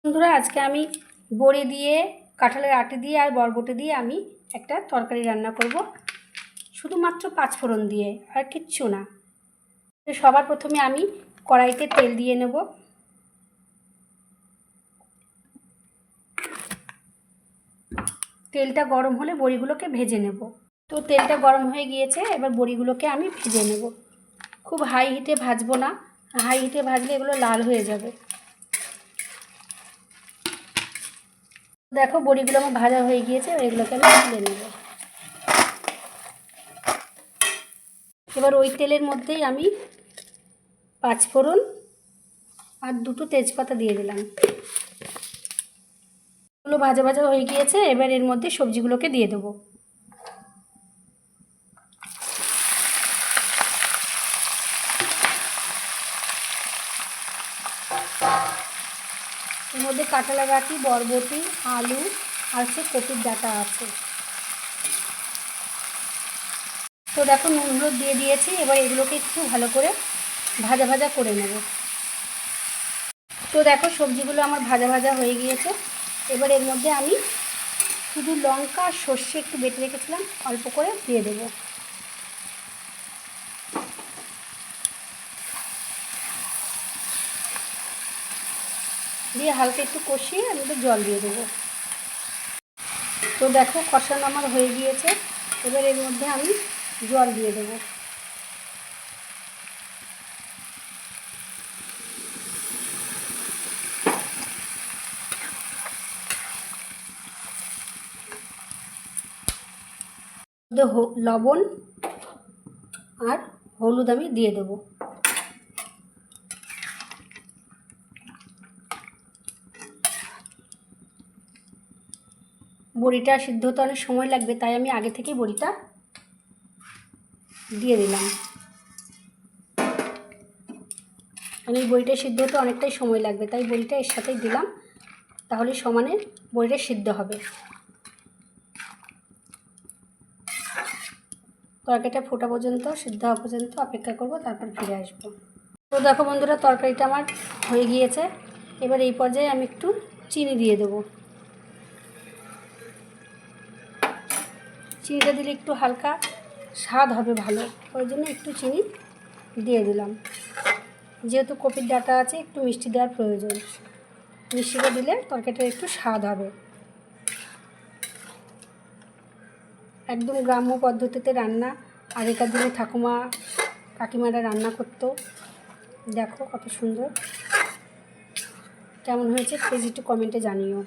বন্ধুরা, আজকে আমি বড়ি দিয়ে, কাঁঠালের আটি দিয়ে আর বরবটি দিয়ে আমি একটা তরকারি রান্না করব, শুধুমাত্র 5 ফোড়ন দিয়ে, আর কিচ্ছু না। সবার প্রথমে আমি কড়াইতে তেল দিয়ে নেব। তেলটা গরম হলে বড়িগুলোকে ভেজে নেব। তো তেলটা গরম হয়ে গিয়েছে, এবার বড়িগুলোকে আমি ভেজে নেব। খুব হাই হিটে ভাজবো না, হাই হিটে ভাজলে এগুলো লাল হয়ে যাবে। দেখো, বড়িগুলো আমার ভাজা হয়ে গিয়েছে, এগুলোকে আমি তুলে নেব। এবার ওই তেলের মধ্যেই আমি 5 ফোড়ন আর 2টো তেজপাতা দিয়ে দিলাম। এগুলো ভাজা ভাজা হয়ে গিয়েছে, এবার এর মধ্যে সবজিগুলোকে দিয়ে দেবো। এর মধ্যে কাঁঠালের আটি, বরবটি, আলু আর কপির ডাঁটা আছে। তো দেখো, নুন হলুদ দিয়ে দিয়েছি। এবার এগুলোকে একটু ভালো করে ভাজা ভাজা করে নেব। তো দেখো, সবজিগুলো আমার ভাজা ভাজা হয়ে গিয়েছে। এবার এর মধ্যে আমি শুধু লঙ্কা আর সর্ষে একটু বেটে রেখেছিলাম, অল্প করে দিয়ে দেবো। দিয়ে হালকা একটু কষিয়ে আমি একটু জল দিয়ে দেবো। তো দেখো, কষানো আমার হয়ে গিয়েছে। এবার এর মধ্যে আমি জল দিয়ে দেবো। লবণ আর হলুদ আমি দিয়ে দেব। বড়িটা সিদ্ধ হতে অনেক সময় লাগবে, তাই আমি আগে থেকেই বড়িটা দিয়ে দিলাম। কারণ এই বড়িটা সিদ্ধ হতে অনেকটাই সময় লাগবে, তাই বড়িটা এর সাথেই দিলাম। তাহলে সমানে বড়িটা সিদ্ধ হবে। তরকারিটা ফোটা পর্যন্ত, সিদ্ধ হওয়া পর্যন্ত অপেক্ষা করব, তারপর ফিরে আসবো। তো দেখো বন্ধুরা, তরকারিটা আমার হয়ে গিয়েছে। এবার এই পর্যায়ে আমি একটু চিনি দিয়ে দেবো। চিনিটা দিলে একটু হালকা স্বাদ হবে ভালো, ওই জন্য একটু চিনি দিয়ে দিলাম। যেহেতু কপির ডাঁটা আছে, একটু মিষ্টি দেওয়ার প্রয়োজন। মিষ্টিটা দিলে তরকারিটা একটু স্বাদ হবে। একদম গ্রাম্য পদ্ধতিতে রান্না, আগেকার দিনে ঠাকুমা কাকিমারা রান্না করতো। দেখো কত সুন্দর। কেমন হয়েছে প্লিজ একটু কমেন্টে জানিও।